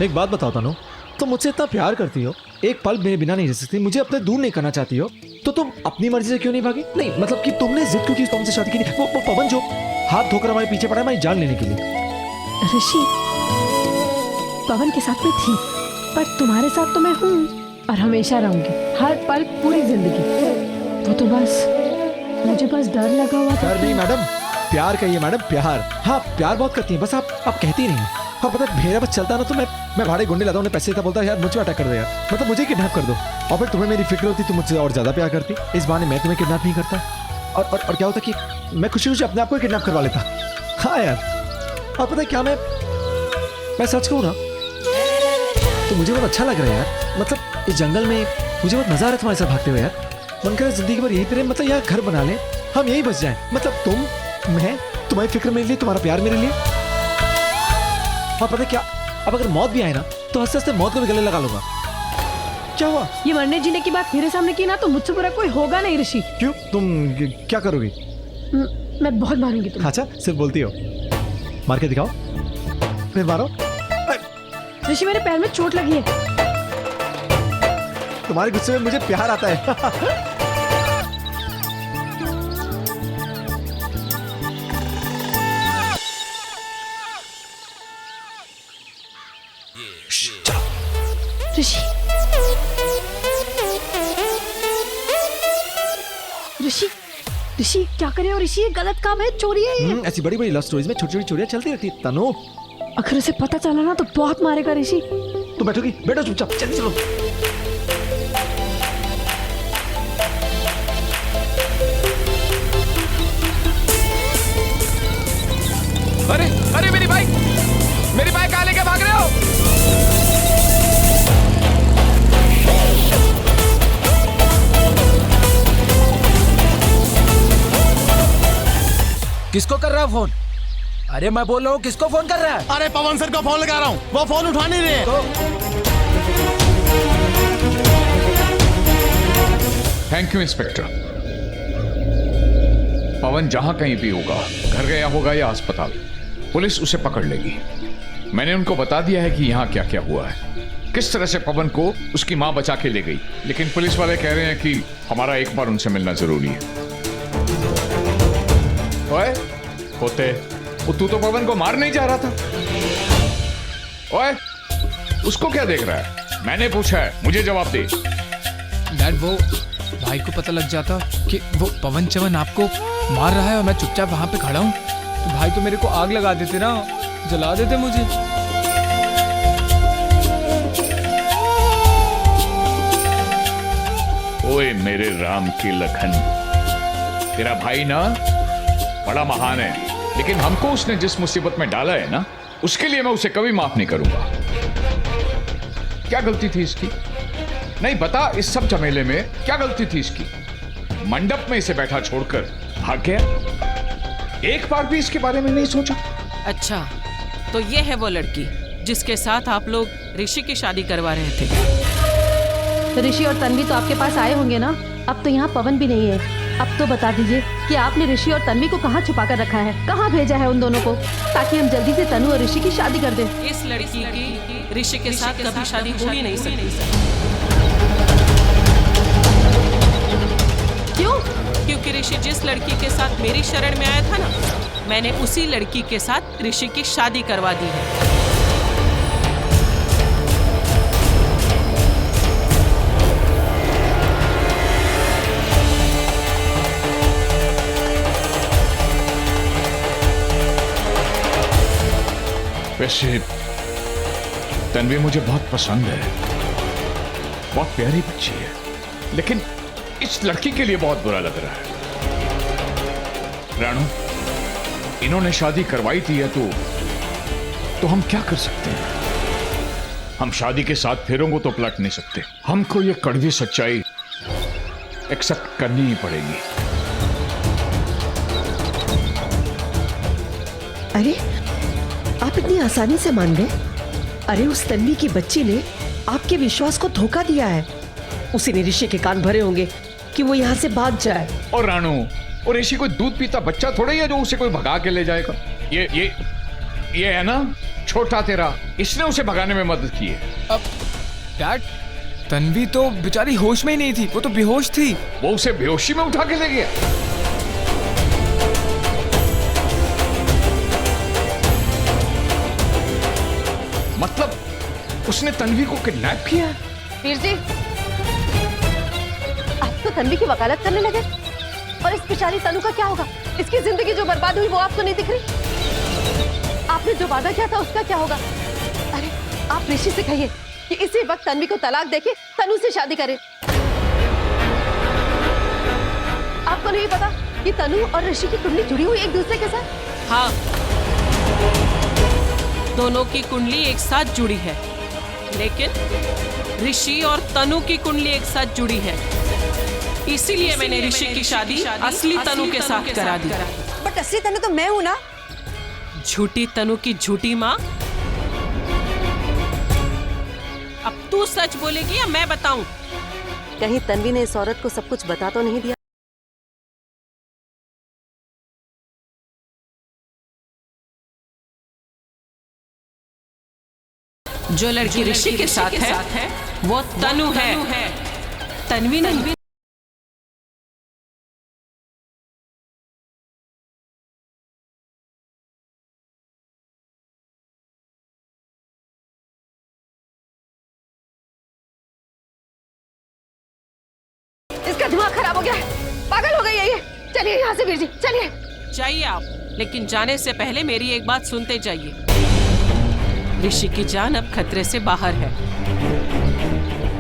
एक बात बताओ तनु, तुम मुझसे इतना प्यार करती हो, एक पल मेरे बिना नहीं रह सकती, मुझे अपने दूर नहीं करना चाहती हो, तो तुम अपनी मर्जी से क्यों नहीं भागी? नहीं मतलब कि तुमने जिद क्यों की तुमसे शादी की? वो पवन जो हाथ धोकर हमारे पीछे पड़ा है हमारी जान लेने के लिए। ऋषि, पवन के साथ मैं थी, पर तुम्हारे साथ तो मैं हूँ और हमेशा रहूंगी, हर पल, पूरी जिंदगी। वो तो बस मुझे डर लगा हुआ था। डर नहीं मैडम, प्यार कहिए मैडम, प्यार। हाँ प्यार बहुत करती है, बस आप कहती नहीं। हाँ पता है मेरा बस चलता ना तो मैं भाड़े गुंडे लाता हूँ, पैसे देता, बोलता यार मुझे अटैक कर दो यार, मतलब मुझे किडनैप कर दो। और फिर तुम्हें मेरी फिक्र होती, तुम मुझसे और ज्यादा प्यार करती, इस बहाने मैं तुम्हें किडनैप नहीं करता। और क्या होता कि मैं खुशी खुशी अपने आप को किडनैप करवा लेता। हाँ यार, और पता है क्या, मैं सच कहूँ ना तो मुझे बहुत अच्छा लग रहा है यार, मतलब इस जंगल में मुझे बहुत मजा आ रहा है तुम्हारे साथ भागते हुए यार। मन कर जिंदगी भर यही पे, मतलब यार घर बना ले, हम यही बच जाए, मतलब तुम, मैं, तुम्हारी फिक्र मेरे लिए, तुम्हारा प्यार मेरे लिए। और पता क्या, अब अगर मौत भी आए ना तो हंसते हंसते मौत को भी गले लगा लूंगा। क्या हुआ? ये मरने जीने की बात मेरे सामने की ना तो मुझसे बुरा कोई होगा नहीं ऋषि। क्यों, तुम क्या करोगी? मैं बहुत मारूंगी तुम्हें। अच्छा सिर्फ बोलती हो, मार के दिखाओ, फिर मारो। ऋषि मेरे पैर में चोट लगी है। तुम्हारे गुस्से में मुझे प्यार आता है। ऋषि, ऋषि, ऋषि क्या करे हो ऋषि, ये गलत काम है, चोरी है ये। ऐसी बड़ी बड़ी लव स्टोरीज में छोटी छोटी चोरियां चलती रहती है तनु। अगर उसे पता चला ना तो बहुत मारेगा ऋषि। तुम बैठोगी? बैठो चुपचाप, जल्दी चलो। अरे अरे मेरी बाइक कहाँ लेके भाग रहे हो? किसको कर रहा है फोन? अरे मैं बोल रहा हूँ किसको फोन कर रहा है? अरे पवन सर को फोन लगा रहा हूँ, वो फोन उठा नहीं रहे। Thank you inspector. पवन जहां कहीं भी होगा, घर गया होगा या अस्पताल, पुलिस उसे पकड़ लेगी। मैंने उनको बता दिया है कि यहाँ क्या क्या हुआ है, किस तरह से पवन को उसकी माँ बचा के ले गई, लेकिन पुलिस वाले कह रहे हैं कि हमारा एक बार उनसे मिलना जरूरी है। ओए होते, तू तो पवन को मार नहीं जा रहा था। ओए उसको क्या देख रहा है? मैंने पूछा है, मुझे जवाब दे। डैड, वो भाई को पता लग जाता कि वो पवन चवन आपको मार रहा है और मैं चुपचाप वहां पे खड़ा हूँ, तो भाई तो मेरे को आग लगा देते ना, जला देते मुझे। ओए मेरे राम की लखन, तेरा भाई ना बड़ा महान है, लेकिन हमको उसने जिस मुसीबत में डाला है ना, उसके लिए मैं उसे कभी माफ नहीं करूंगा। क्या गलती थी इसकी? नहीं बता, इस सब झमेले में क्या गलती थी इसकी? मंडप में इसे बैठा छोड़कर भाग गया, एक बार भी इसके बारे में नहीं सोचा। अच्छा, तो ये है वो लड़की जिसके साथ आप लोग ऋषि की शादी करवा रहे थे। ऋषि और तन्वी तो आपके पास आए होंगे ना, अब तो यहाँ पवन भी नहीं है। अब तो बता दीजिए कि आपने ऋषि और तन्वी को कहाँ छुपा कर रखा है, कहाँ भेजा है उन दोनों को, ताकि हम जल्दी से तनु और ऋषि की शादी कर दें। इस लड़की की ऋषि के साथ कभी शादी हो ही नहीं सकती। क्यों? क्योंकि ऋषि जिस लड़की के साथ मेरी शरण में आया था ना, मैंने उसी लड़की के साथ ऋषि की शादी करवा दी है। वैसे तन्वी मुझे बहुत पसंद है, बहुत प्यारी बच्ची है, लेकिन इस लड़की के लिए बहुत बुरा लग रहा है। राणू, इन्होंने शादी करवाई थी है तो हम क्या कर सकते हैं? हम शादी के साथ फेरों को तो पलट नहीं सकते, हमको ये कड़वी सच्चाई एक्सेप्ट करनी ही पड़ेगी। अरे आप इतनी आसानी से मान गए? अरे उस तन्वी की बच्ची ने आपके विश्वास को धोखा दिया है। उसी ने ऋषि के कान भरे होंगे कि वो यहाँ से भाग जाए। और राणू, और ऋषि कोई दूध पीता बच्चा थोड़ा ही है जो उसे कोई भगा के ले जाएगा। ये है ना छोटा तेरा, इसने उसे भगाने में मदद की है। अब डैड, तन्वी तो बेचारी होश में ही नहीं थी, वो तो बेहोश थी। वो उसे बेहोशी में उठा के ले गया। मतलब उसने तन्वी को किडनैप किया है? वीर जी, आप तो तन्वी की वकालत करने लगे, और इस बेचारी तनु का क्या होगा? इसकी जिंदगी जो बर्बाद हुई वो आपको नहीं दिख रही? आपने जो वादा किया था उसका क्या होगा? अरे आप ऋषि से कहिए कि इसी वक्त तन्वी को तलाक देके तनु से शादी करे। आपको नहीं पता कि तनु और ऋषि की कुंडली जुड़ी हुई एक दूसरे के साथ? हाँ, दोनों की कुंडली एक साथ जुड़ी है, लेकिन ऋषि और तनु की कुंडली एक साथ जुड़ी है। इसीलिए मैंने ऋषि की शादी असली तनु के साथ करा दी। बट असली तनु तो मैं हूँ ना। झूठी तनु की झूठी माँ। अब तू सच बोलेगी या मैं बताऊं? कहीं तन्वी ने इस औरत को सब कुछ बता तो नहीं दिया? जो लड़की ऋषि के साथ है वो तनु है, तन्वी नहीं। इसका दिमाग खराब हो गया है, पागल हो गई है ये। चलिए यहाँ से वीर जी, चलिए। जाइए आप, लेकिन जाने से पहले मेरी एक बात सुनते जाइए। ऋषि की जान अब खतरे से बाहर है,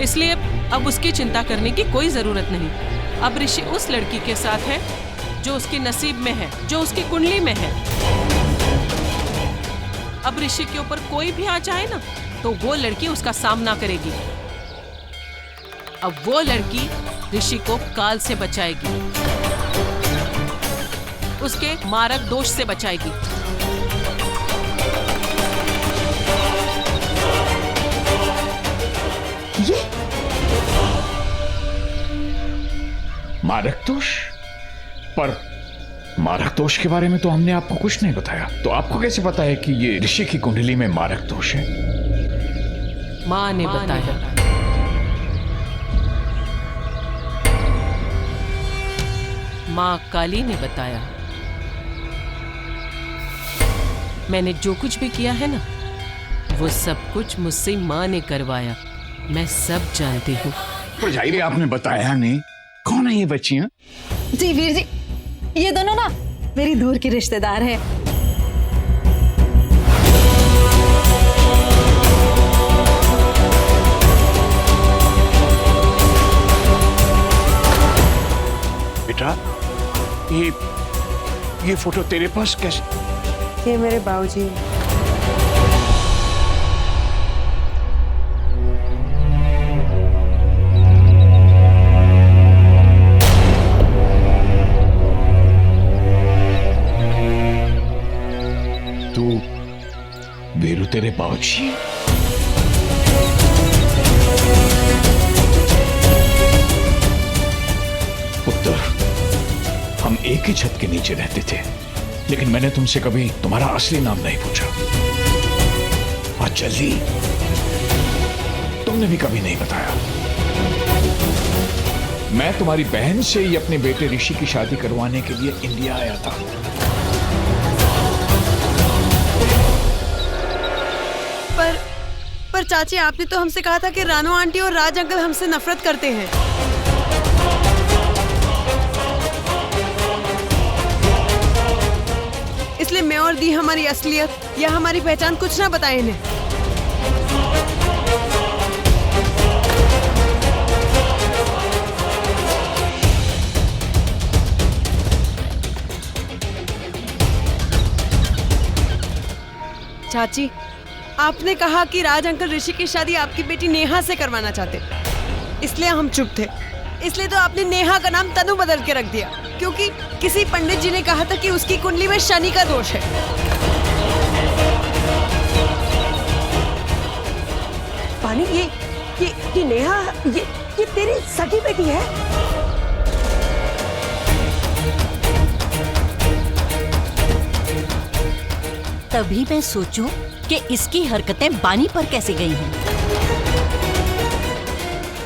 इसलिए अब उसकी चिंता करने की कोई जरूरत नहीं। अब ऋषि उस लड़की के साथ है जो उसके नसीब में है, जो उसकी कुंडली में है। अब ऋषि के ऊपर कोई भी आ जाए ना, तो वो लड़की उसका सामना करेगी। अब वो लड़की ऋषि को काल से बचाएगी, उसके मारक दोष से बचाएगी। ये मारक दोष? पर मारक दोष के बारे में तो हमने आपको कुछ नहीं बताया, तो आपको कैसे पता है कि ये ऋषि की कुंडली में मारक दोष है? माँ ने बताया। माँ काली ने बताया। मैंने जो कुछ भी किया है ना, वो सब कुछ मुझसे माँ ने करवाया। मैं सब जानती हूँ। तो जाहिर आपने बताया नहीं। कौन है ये बच्चियां? जी वीर जी, ये दोनों ना मेरी दूर की रिश्तेदार हैं। बेटा, ये फोटो तेरे पास कैसे? ये मेरे बाबूजी। तू वीरू तेरे बाबूजी? पुत्र, हम एक ही छत के नीचे रहते थे, लेकिन मैंने तुमसे कभी तुम्हारा असली नाम नहीं पूछा। और जल्दी तुमने भी कभी नहीं बताया। मैं तुम्हारी बहन से ही अपने बेटे ऋषि की शादी करवाने के लिए इंडिया आया था। पर चाची, आपने तो हमसे कहा था कि रानो आंटी और राज अंकल हमसे नफरत करते हैं। इसलिए मैं और दी हमारी असलियत या हमारी पहचान कुछ ना बताए इन्हें। चाची, आपने कहा कि राज अंकल ऋषि की शादी आपकी बेटी नेहा से करवाना चाहते, इसलिए हम चुप थे। इसलिए तो आपने नेहा का नाम तनु बदल के रख दिया, क्योंकि किसी पंडित जी ने कहा था कि उसकी कुंडली में शनि का दोष है। पानी, ये नेहा, ये तेरी सगी बेटी है? तभी मैं सोचूं कि इसकी हरकतें बानी पर कैसे गई हैं।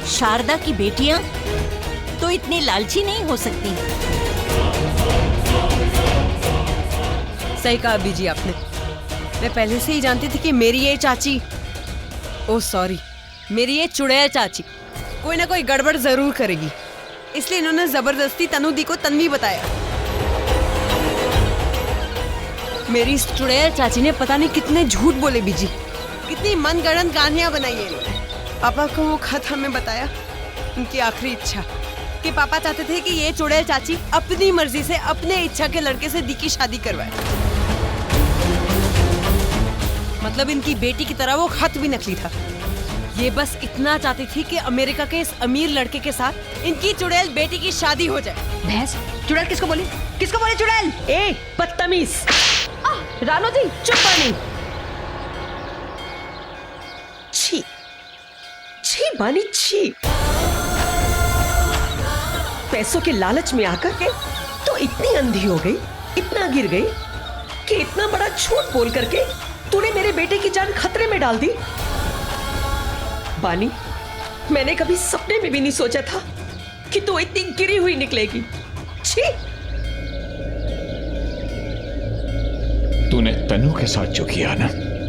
शारदा की बेटियां तो इतनी लालची नहीं हो सकती। सही कहा अभी जी आपने। मैं पहले से ही जानती थी कि मेरी ये चाची, ओह सॉरी, मेरी ये चुड़ैल चाची कोई ना कोई गड़बड़ जरूर करेगी। इसलिए इन्होंने जबरदस्ती तनुदी को तन्वी बताया। मेरी इस चुड़ैल चाची ने पता नहीं कितने झूठ बोले बीजी, कितनी मनगढ़ंत कहानियां बनाई है इन्होंने। पापा को वो खत हमें बताया, उनकी आखिरी इच्छा कि पापा चाहते थे कि ये चुड़ैल चाची अपनी मर्जी से अपने इच्छा के लड़के से दी की शादी करवाए। मतलब इनकी बेटी की तरह वो खत भी नकली था। ये बस इतना चाहती थी कि अमेरिका के इस अमीर लड़के के साथ इनकी चुड़ैल बेटी की शादी हो जाए। भैंस, चुड़ैल किसको बोली? किसको बोली चुड़ैल? ए बदतमीज! रानो जी चुप बानी। छी छी बानी छी। पैसों के लालच में आकर के तो इतनी अंधी हो गई, इतना गिर गई कि इतना बड़ा झूठ बोल करके तूने मेरे बेटे की जान खतरे में डाल दी। बानी, मैंने कभी सपने में भी नहीं सोचा था कि तू इतनी गिरी हुई निकलेगी। छी! तूने तनु के साथ जो किया ना,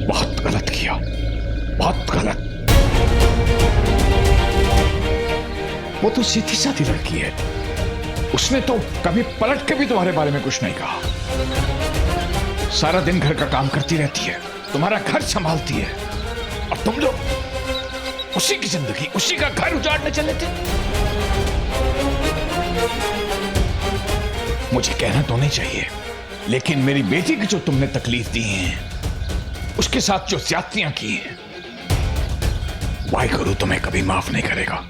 बहुत गलत किया, बहुत गलत। वो तो सीधी साधी लड़की है, उसने तो कभी पलट के भी तुम्हारे बारे में कुछ नहीं कहा। सारा दिन घर का काम करती रहती है, तुम्हारा घर संभालती है, और तुम लोग उसी की जिंदगी, उसी का घर उजाड़ने चले थे। मुझे कहना तो नहीं चाहिए, लेकिन मेरी बेटी की जो तुमने तकलीफ दी है, उसके साथ जो ज्यादतियां की हैं, वाहिगुरु तुम्हें कभी माफ नहीं करेगा।